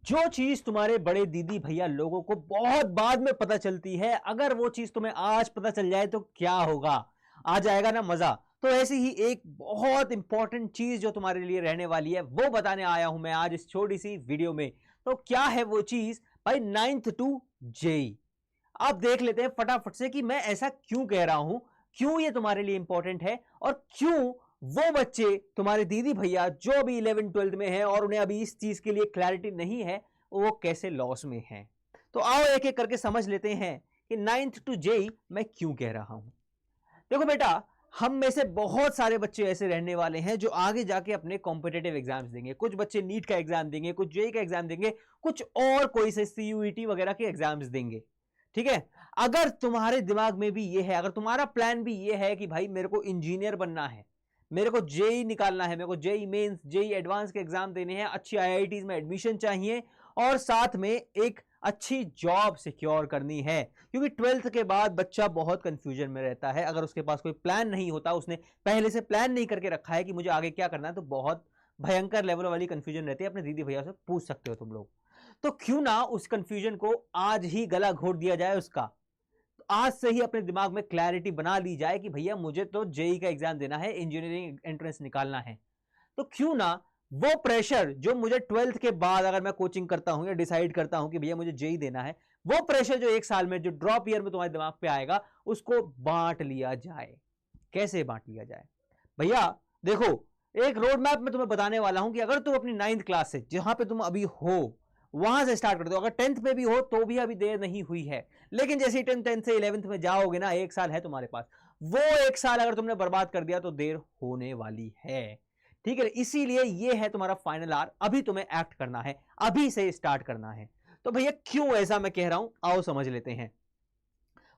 जो चीज तुम्हारे बड़े दीदी भैया लोगों को बहुत बाद में पता चलती है, अगर वो चीज तुम्हें आज पता चल जाए तो क्या होगा, आ जाएगा ना मजा। तो ऐसी ही एक बहुत इंपॉर्टेंट चीज जो तुम्हारे लिए रहने वाली है वो बताने आया हूं मैं आज इस छोटी सी वीडियो में। तो क्या है वो चीज भाई? 9th to JEE. अब देख लेते हैं फटाफट से कि मैं ऐसा क्यों कह रहा हूं, क्यों ये तुम्हारे लिए इंपॉर्टेंट है, और क्यों वो बच्चे तुम्हारे दीदी भैया जो अभी 11th-12th में हैं और उन्हें अभी इस चीज के लिए क्लैरिटी नहीं है, वो कैसे लॉस में हैं। तो आओ एक एक करके समझ लेते हैं कि 9th टू जेई मैं क्यों कह रहा हूं। देखो बेटा, हम में से बहुत सारे बच्चे ऐसे रहने वाले हैं जो आगे जाके अपने कॉम्पिटेटिव एग्जाम्स देंगे। कुछ बच्चे नीट का एग्जाम देंगे, कुछ जेई का एग्जाम देंगे, कुछ और कोई से सीयूईटी वगैरह के एग्जाम्स देंगे। ठीक है, अगर तुम्हारे दिमाग में भी ये है, अगर तुम्हारा प्लान भी ये है कि भाई मेरे को इंजीनियर बनना है, मेरे को जेई निकालना है, मेरे को जेई मेंस जेई एडवांस के एग्जाम देने हैं, अच्छी आईआईटीज में एडमिशन चाहिए और साथ में एक अच्छी जॉब सिक्योर करनी है, क्योंकि 12th के बाद बच्चा बहुत कंफ्यूजन में रहता है। अगर उसके पास कोई प्लान नहीं होता, उसने पहले से प्लान नहीं करके रखा है कि मुझे आगे क्या करना है, तो बहुत भयंकर लेवल वाली कंफ्यूजन रहती है। अपने दीदी भैया से पूछ सकते हो तुम लोग। तो क्यों ना उस कंफ्यूजन को आज ही गला घोट दिया जाए उसका। तो आज से ही अपने दिमाग में क्लैरिटी बना ली जाए कि भैया मुझे तो जेई का एग्जाम देना है, इंजीनियरिंग एंट्रेंस निकालना है। तो क्यों ना वो प्रेशर जो मुझे 12th के बाद अगर मैं कोचिंग करता हूं या डिसाइड करता हूं कि भैया मुझे जेई देना है, वो प्रेशर जो एक साल में जो ड्रॉप ईयर में तुम्हारे दिमाग पे आएगा, उसको बांट लिया जाए। कैसे बांट लिया जाए भैया? देखो, एक रोड मैप में तुम्हें बताने वाला हूं कि अगर तुम अपनी 9th क्लास से जहां पे तुम अभी हो वहां से स्टार्ट कर दो। अगर 10th में भी हो तो भी अभी देर नहीं हुई है, लेकिन जैसे ही 10th से 11th में जाओगे ना, एक साल है तुम्हारे पास, वो एक साल अगर तुमने बर्बाद कर दिया तो देर होने वाली है। ठीक है, इसीलिए ये है तुम्हारा फाइनल आर। अभी तुम्हें एक्ट करना है, अभी से स्टार्ट करना है। तो भैया क्यों ऐसा मैं कह रहा हूं, आओ समझ लेते हैं।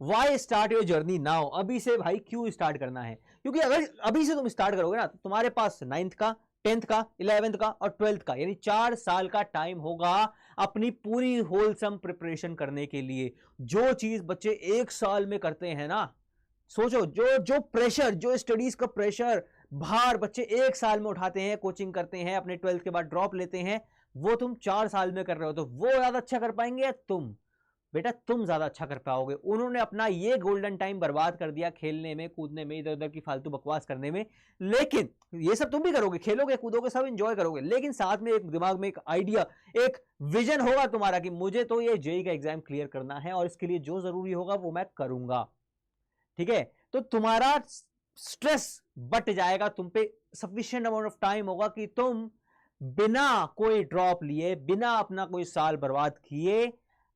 Why start your journey now? अभी से भाई क्यों स्टार्ट करना है? क्योंकि अगर अभी से तुम स्टार्ट करोगे ना, तो तुम्हारे पास 9th का, 10th का, 11th का और 12th का, यानी 4 साल का टाइम होगा अपनी पूरी होलसम प्रिपरेशन करने के लिए। जो चीज बच्चे एक साल में करते हैं ना, सोचो, जो जो प्रेशर, जो स्टडीज का प्रेशर भार बच्चे एक साल में उठाते हैं, कोचिंग करते हैं, अपने 12th के बाद ड्रॉप लेते हैं, वो तुम 4 साल में कर रहे हो। तो वो ज्यादा अच्छा कर पाएंगे या तुम? बेटा तुम ज्यादा अच्छा कर पाओगे। उन्होंने अपना ये गोल्डन टाइम बर्बाद कर दिया खेलने में, कूदने में, इधर उधर की फालतू बकवास करने में। लेकिन ये सब तुम भी करोगे, खेलोगे कूदोगे, सब एंजॉय करोगे, लेकिन साथ में एक दिमाग में एक आइडिया, एक विजन होगा तुम्हारा कि मुझे तो ये जेई का एग्जाम क्लियर करना है और इसके लिए जो जरूरी होगा वो मैं करूंगा। ठीक है, तो तुम्हारा स्ट्रेस बट जाएगा, तुम पे सफिशिएंट अमाउंट ऑफ टाइम होगा कि तुम बिना कोई ड्रॉप लिए, बिना अपना कोई साल बर्बाद किए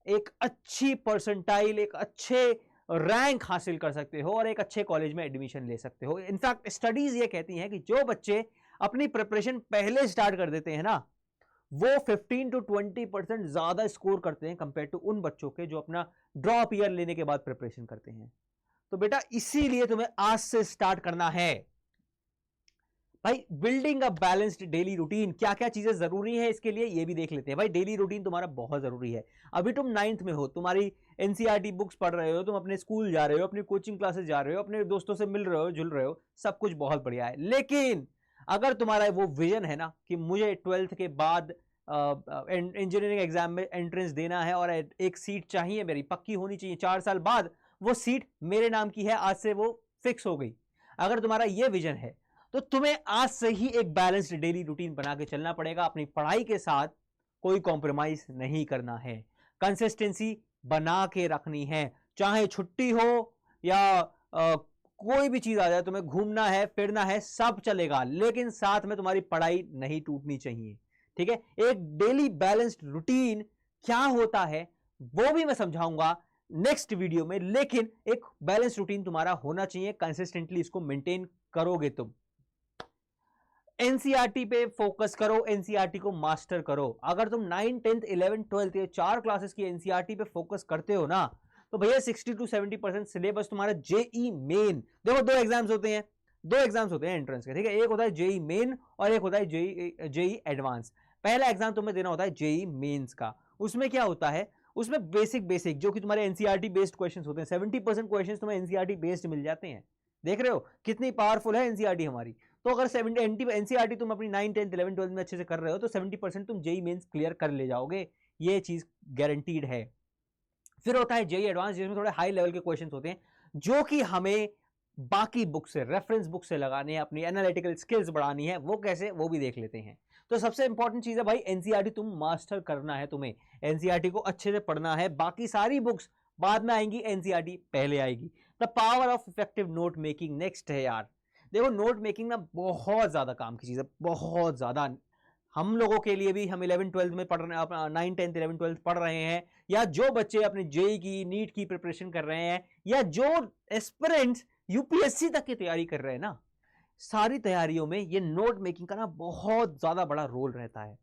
एक अच्छी परसेंटाइल, एक अच्छे रैंक हासिल कर सकते हो और एक अच्छे कॉलेज में एडमिशन ले सकते हो। इनफैक्ट स्टडीज ये कहती हैं कि जो बच्चे अपनी प्रिपरेशन पहले स्टार्ट कर देते हैं ना, वो 15 to 20% ज्यादा स्कोर करते हैं कंपेयर टू उन बच्चों के जो अपना ड्रॉप ईयर लेने के बाद प्रिपरेशन करते हैं। तो बेटा इसीलिए तुम्हें आज से स्टार्ट करना है भाई। Building a balanced daily routine, क्या क्या चीजें जरूरी है इसके लिए ये भी देख लेते हैं भाई। डेली रूटीन तुम्हारा बहुत जरूरी है। अभी तुम 9th में हो, तुम्हारी एनसीईआरटी बुक्स पढ़ रहे हो, तुम अपने स्कूल जा रहे हो, अपनी कोचिंग क्लासेस जा रहे हो, अपने दोस्तों से मिल रहे हो, जुल रहे हो, सब कुछ बहुत बढ़िया है। लेकिन अगर तुम्हारा वो विजन है ना कि मुझे 12th के बाद इंजीनियरिंग एग्जाम में एंट्रेंस देना है और एक सीट चाहिए, मेरी पक्की होनी चाहिए, 4 साल बाद वो सीट मेरे नाम की है, आज से वो फिक्स हो गई, अगर तुम्हारा ये विजन है, तो तुम्हें आज से ही एक बैलेंस्ड डेली रूटीन बना के चलना पड़ेगा। अपनी पढ़ाई के साथ कोई कॉम्प्रोमाइज नहीं करना है, कंसिस्टेंसी बना के रखनी है। चाहे छुट्टी हो या कोई भी चीज आ जाए, तुम्हें घूमना है, फिरना है, सब चलेगा, लेकिन साथ में तुम्हारी पढ़ाई नहीं टूटनी चाहिए। ठीक है, एक डेली बैलेंस्ड रूटीन क्या होता है वो भी मैं समझाऊंगा नेक्स्ट वीडियो में, लेकिन एक बैलेंस रूटीन तुम्हारा होना चाहिए, कंसिस्टेंटली इसको मेंटेन करोगे तुम। एनसीईआरटी पे फोकस करो, एनसीईआरटी को मास्टर करो। अगर तुम 9, 10th, 11th, 12th ये 4 क्लासेस की एनसीईआरटी पे फोकस करते हो ना, तो भैया 60 to 70% सिलेबस तुम्हारा जेई मेन। देखो दो एग्जाम्स होते हैं एंट्रेंस के, ठीक है, एक होता है जेई मेन और एक होता है जेई एडवांस। पहला एग्जाम तुम्हें देना होता है जेई मेंस का। उसमें क्या होता है, उसमें बेसिक जो कि तुम्हारे एनसीईआरटी बेस्ड क्वेश्चंस होते हैं। 70% क्वेश्चंस तुम्हें एनसीईआरटी बेस्ड मिल जाते हैं। देख रहे हो कितनी पावरफुल है एनसीईआरटी हमारी। तो अगर 70 एनसीईआरटी तुम अपनी 9, 10, 11, 12 में अच्छे से कर रहे हो तो 70% तुम जेई मेंस क्लियर कर ले जाओगे, ये चीज गारंटीड है। फिर होता है जेई एडवांस, जिसमें थोड़े हाई लेवल के क्वेश्चंस होते हैं जो कि हमें बाकी बुक से, रेफरेंस बुक से लगाने हैं, अपनी एनालिटिकल स्किल्स बढ़ानी है। वो कैसे, वो भी देख लेते हैं। तो सबसे इंपॉर्टेंट चीज है भाई, एनसीईआरटी तुम मास्टर करना है, तुम्हें एनसीईआरटी को अच्छे से पढ़ना है। बाकी सारी बुक्स बाद में आएंगी, एनसीईआरटी पहले आएगी। The power of effective note making next है यार। देखो नोट मेकिंग ना बहुत ज्यादा काम की चीज है, बहुत ज्यादा। हम लोगों के लिए भी, हम 11 12 में पढ़ रहे हैं, अपना 9 10 11 12 पढ़ रहे हैं, या जो बच्चे अपने जेई की, नीट की प्रिपरेशन कर रहे हैं, या जो एस्पिरेंट्स यूपीएससी तक की तैयारी कर रहे हैं ना, सारी तैयारियों में ये नोट मेकिंग का ना बहुत ज्यादा बड़ा रोल रहता है।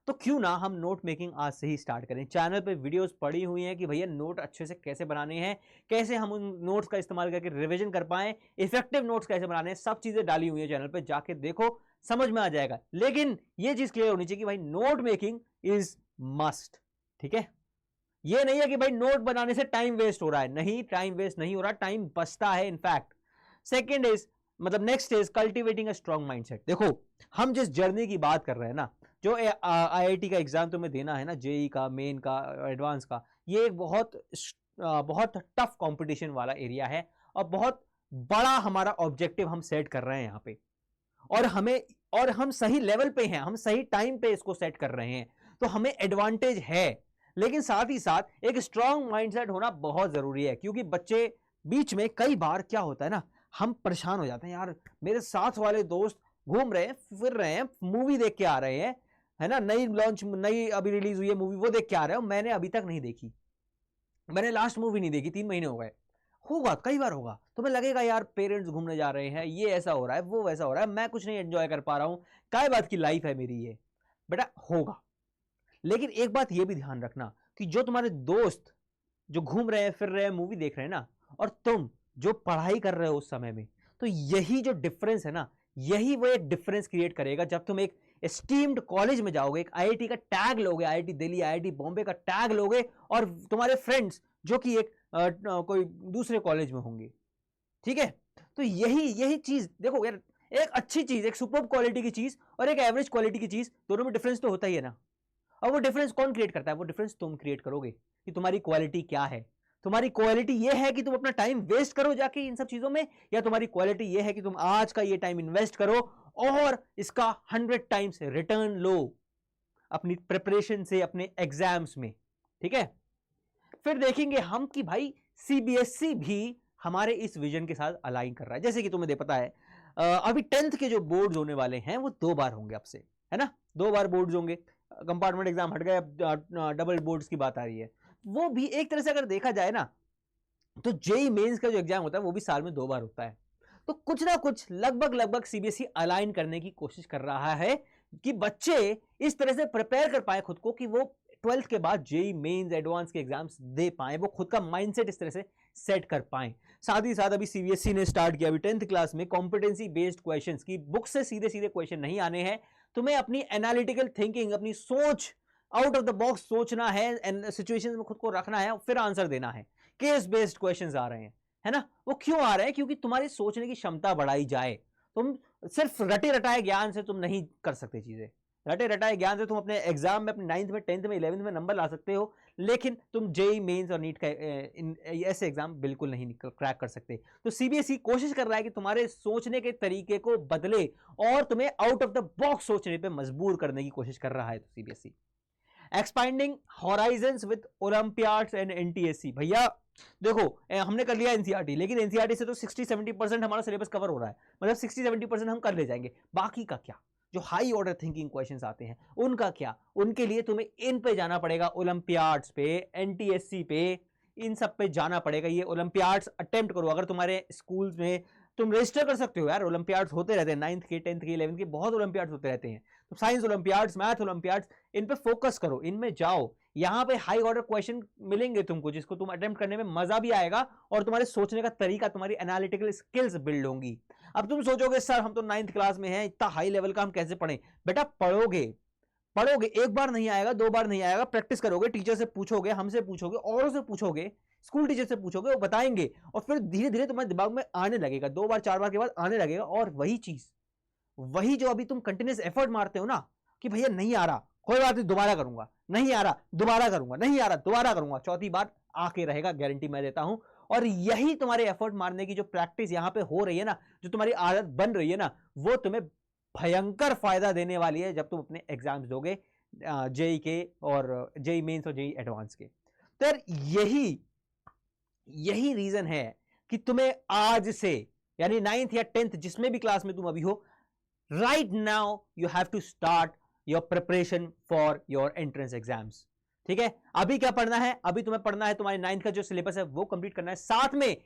तो क्यों ना हम नोट मेकिंग आज से ही स्टार्ट करें। चैनल पे वीडियोस पड़ी हुई हैं कि भैया नोट अच्छे से कैसे बनाने हैं, कैसे हम उन नोट्स का इस्तेमाल करके रिवीजन कर पाएं, इफेक्टिव नोट्स कैसे बनाने हैं, सब चीजें डाली हुई है चैनल पे, जाके देखो, समझ में आ जाएगा। लेकिन ये चीज क्लियर होनी चाहिए कि भाई नोट मेकिंग इज मस्ट, ठीक है। ये नहीं है कि भाई नोट बनाने से टाइम वेस्ट हो रहा है, नहीं, टाइम वेस्ट नहीं हो रहा, टाइम बचता है इनफैक्ट। सेकेंड इज, मतलब next is cultivating a strong mindset. देखो हम जिस जर्नी की बात कर रहे हैं ना, जो आईआईटी का एग्जाम तुम्हें देना है ना, जेई का, मेन का, एडवांस का, ये एक बहुत टफ कंपटीशन वाला एरिया है, और बहुत बड़ा हमारा ऑब्जेक्टिव हम सेट कर रहे हैं यहाँ पे, और हम सही लेवल पे हैं, हम सही टाइम पे इसको सेट कर रहे हैं, तो हमें एडवांटेज है। लेकिन साथ ही साथ एक स्ट्रॉन्ग माइंडसेट होना बहुत जरूरी है, क्योंकि बच्चे बीच में कई बार क्या होता है ना, हम परेशान हो जाते हैं, यार मेरे साथ वाले दोस्त घूम रहे हैं, फिर रहे हैं, मूवी देख के आ रहे हैं, है ना, नई अभी रिलीज हुई है मूवी, वो देख के आ रहे हो, मैंने अभी तक नहीं देखी, मैंने लास्ट मूवी नहीं देखी, 3 महीने हो गए। होगा, कई बार होगा, तुम्हें लगेगा यार पेरेंट्स घूमने जा रहे हैं, ये ऐसा हो रहा है, वो वैसा हो रहा है, मैं कुछ नहीं एंजॉय कर पा रहा हूं, क्या बात की लाइफ है मेरी ये। बेटा होगा, लेकिन एक बात ये भी ध्यान रखना कि जो तुम्हारे दोस्त जो घूम रहे हैं, फिर रहे हैं, मूवी देख रहे हैं ना, और तुम जो पढ़ाई कर रहे हो उस समय में, तो यही जो डिफरेंस है ना, यही वो एक डिफरेंस क्रिएट करेगा जब तुम एक एस्टीम्ड कॉलेज में जाओगे, एक आईआईटी का टैग लोगे, आईआईटी दिल्ली, आईआईटी बॉम्बे का टैग लोगे, और तुम्हारे फ्रेंड्स जो कि एक कोई दूसरे कॉलेज में होंगे, ठीक है। तो यही चीज देखो यार, एक अच्छी चीज, एक सुपर क्वालिटी की चीज और एक एवरेज क्वालिटी की चीज, दोनों में डिफरेंस तो होता ही है ना। और वो डिफरेंस कौन क्रिएट करता है? वो डिफरेंस तुम क्रिएट करोगे कि तुम्हारी क्वालिटी क्या है। तुम्हारी क्वालिटी ये है कि तुम अपना टाइम वेस्ट करो जाके इन सब चीजों में, या तुम्हारी क्वालिटी ये है कि तुम आज का ये टाइम इन्वेस्ट करो और इसका 100 टाइम्स रिटर्न लो अपनी प्रिपरेशन से, अपने एग्जाम्स में, ठीक है। फिर देखेंगे हम कि भाई सीबीएसई भी हमारे इस विजन के साथ अलाइन कर रहा है। जैसे कि तुम्हें पता है अभी 10th के जो बोर्ड्स होने वाले हैं वो 2 बार होंगे आपसे, है ना, 2 बार बोर्ड्स होंगे। कंपार्टमेंट एग्जाम हट गए, अब डबल बोर्ड्स की बात आ रही है। वो भी एक तरह से अगर देखा जाए ना, तो जेई मेंस का जो एग्जाम होता है वो भी साल में 2 बार होता है। तो कुछ ना कुछ लगभग सीबीएसई अलाइन करने की कोशिश कर रहा है कि बच्चे इस तरह से प्रिपेयर कर पाए खुद को कि वो 12th के बाद जेई मेंस, एडवांस के एग्जाम्स दे पाए, वो खुद का माइंडसेट इस तरह से सेट कर पाए। साथ ही साथ अभी सीबीएसई ने स्टार्ट किया अभी 10th क्लास में कॉम्पिटेंसी बेस्ड क्वेश्चंस की, बुक से सीधे सीधे क्वेश्चन नहीं आने हैं, तुम्हें अपनी एनालिटिकल थिंकिंग, अपनी सोच, आउट ऑफ द बॉक्स सोचना है, सिचुएशन में खुद को रखना है, फिर आंसर देना है। केस बेस्ड क्वेश्चंस आ रहे हैं, है ना। वो क्यों आ रहे हैं? क्योंकि तुम्हारी सोचने की क्षमता बढ़ाई जाए। तुम सिर्फ रटे रटाए ज्ञान से तुम नहीं कर सकते चीजें। रटे रटाए ज्ञान से तुम अपने एग्जाम में, अपने 9th में, 10th में, 11th में नंबर ला सकते हो, लेकिन तुम जेई मेंस और नीट का ऐसे एग्जाम बिल्कुल नहीं क्रैक कर सकते। तो सीबीएसई कोशिश कर रहा है कि तुम्हारे सोचने के तरीके को बदले और तुम्हें आउट ऑफ द बॉक्स सोचने पे मजबूर करने की कोशिश कर रहा है। तो CBSE expanding horizons with olympiads and NTSC. भैया देखो हमने कर लिया एनसीईआरटी, लेकिन एनसीईआरटी से तो 60-70% हमारा सिलेबस कवर हो रहा है, मतलब 60-70% हम कर ले जाएंगे। बाकी का क्या? जो हाई ऑर्डर थिंकिंग क्वेश्चंस आते हैं उनका क्या? उनके लिए तुम्हें इन पे जाना पड़ेगा, ओलंपियाड्स पे, एनटीएससी पे, इन सब पे जाना पड़ेगा। ये ओलंपियाड्स अटेम्प्ट करो। अगर तुम्हारे स्कूल्स में तुम रजिस्टर कर सकते हो यार, ओलंपियाड्स होते रहते हैं, 9th के, 10th के, 11th के, बहुत ओलंपियाड्स होते रहते हैं। तो साइंस ओलंपियाड्स, मैथ ओलंपियाड्स, इन पे फोकस करो, इनमें जाओ। यहाँ पे हाई ऑर्डर क्वेश्चन मिलेंगे तुमको, जिसको तुम अटेम्प्ट करने में मजा भी आएगा और तुम्हारे सोचने का तरीका, तुम्हारी एनालिटिकल स्किल्स बिल्ड होंगी। अब तुम सोचोगे सर हम तो 9th क्लास में हैं, इतना हाई लेवल का हम कैसे पढ़ें? बेटा पढ़ोगे, एक बार नहीं आएगा, 2 बार नहीं आएगा, प्रैक्टिस करोगे, टीचर से पूछोगे, हमसे पूछोगे, औरों से पूछोगे, स्कूल टीचर से पूछोगे, वो बताएंगे, और फिर धीरे धीरे तुम्हारे दिमाग में आने लगेगा, 2 बार 4 बार के बाद आने लगेगा। और वही चीज वही जो अभी तुम कंटिन्यूस एफर्ट मारते हो ना कि भैया नहीं आ रहा, कोई बात नहीं, दोबारा करूंगा, नहीं आ रहा दोबारा करूंगा, नहीं आ रहा दोबारा करूंगा, चौथी बार आके रहेगा, गारंटी मैं देता हूं। और यही तुम्हारे एफर्ट मारने की जो प्रैक्टिस यहां पे हो रही है ना, जो तुम्हारी आदत बन रही है ना, वो तुम्हें भयंकर फायदा देने वाली है जब तुम अपने एग्जाम्स दोगे, जेई के और जेई मेंस और जेई एडवांस के। तो यार यही रीजन है कि तुम्हें आज से, यानी 9th या 10th जिसमें भी क्लास में तुम अभी हो, right now you have to start your preparation for your entrance exams. ठीक है, अभी क्या पढ़ना है? अभी तुम्हें पढ़ना है तुम्हारे 9th का जो सिलेबस है वो कंप्लीट करना है, साथ में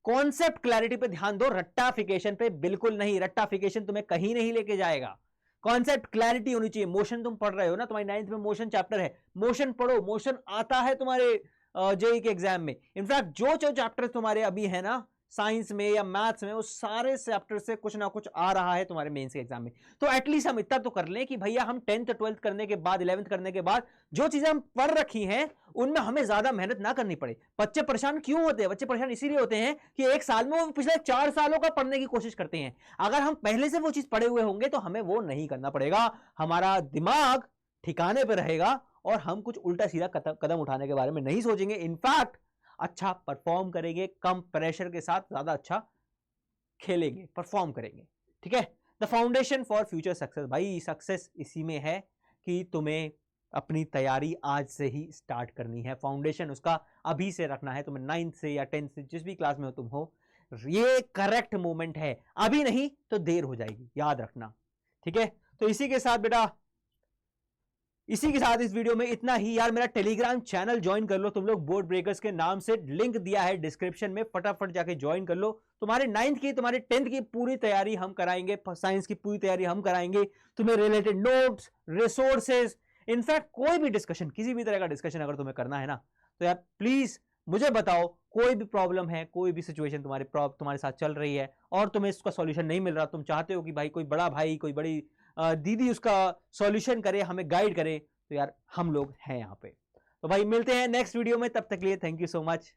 कॉन्सेप्ट क्लैरिटी पे ध्यान दो, रट्टाफिकेशन पे बिल्कुल नहीं। रट्टाफिकेशन तुम्हें कहीं नहीं लेके जाएगा, कॉन्सेप्ट क्लैरिटी होनी चाहिए। मोशन तुम पढ़ रहे हो ना, तुम्हारी 9th में मोशन चैप्टर है, मोशन पढ़ो, मोशन आता है तुम्हारे जेई के एग्जाम में। इनफैक्ट जो चैप्टर तुम्हारे अभी है ना साइंस में या मैथ्स में, वो सारे चैप्टर से कुछ ना कुछ आ रहा है तुम्हारे मेंस के एग्जाम में। तो एटलीस्ट हम इतना तो कर लें कि भैया हम 10th 12th करने के बाद, 11th करने के बाद जो चीजें हम पढ़ रखी हैं उनमें हमें ज्यादा मेहनत ना करनी पड़े। बच्चे परेशान क्यों होते हैं? बच्चे परेशान इसीलिए होते हैं कि एक साल में वो पिछले 4 सालों का पढ़ने की कोशिश करते हैं। अगर हम पहले से वो चीज पढ़े हुए होंगे तो हमें वो नहीं करना पड़ेगा, हमारा दिमाग ठिकाने पर रहेगा और हम कुछ उल्टा सीधा कदम उठाने के बारे में नहीं सोचेंगे। इनफैक्ट अच्छा परफॉर्म करेंगे, कम प्रेशर के साथ ज्यादा अच्छा खेलेंगे, परफॉर्म करेंगे। ठीक है, the foundation for future success. भाई सक्सेस इसी में है कि तुम्हें अपनी तैयारी आज से ही स्टार्ट करनी है, फाउंडेशन उसका अभी से रखना है। तुम्हें 9th से या 10th से जिस भी क्लास में हो तुम हो, ये करेक्ट मोमेंट है, अभी नहीं तो देर हो जाएगी, याद रखना। ठीक है, तो इसी के साथ बेटा, इसी के साथ इस वीडियो में इतना ही। यार मेरा टेलीग्राम चैनल ज्वाइन कर लो तुम लोग, बोर्ड ब्रेकर्स के नाम से, लिंक दिया है डिस्क्रिप्शन में, फटाफट जाके ज्वाइन कर लो। तुम्हारे 9th की, तुम्हारे 10th की पूरी तैयारी हम कराएंगे, साइंस की पूरी तैयारी हम कराएंगे, तुम्हें रिलेटेड नोट्स, रिसोर्सेज, इनफैक्ट कोई भी डिस्कशन, किसी भी तरह का डिस्कशन अगर तुम्हें करना है ना, तो यार प्लीज मुझे बताओ, कोई भी प्रॉब्लम है, कोई भी सिचुएशन तुम्हारे साथ चल रही है और तुम्हें इसका सॉल्यूशन नहीं मिल रहा, तुम चाहते हो कि भाई कोई बड़ा भाई, कोई बड़ी दीदी उसका सॉल्यूशन करे, हमें गाइड करे, तो यार हम लोग हैं यहाँ पे। तो भाई मिलते हैं नेक्स्ट वीडियो में, तब तक के लिए थैंक यू सो मच।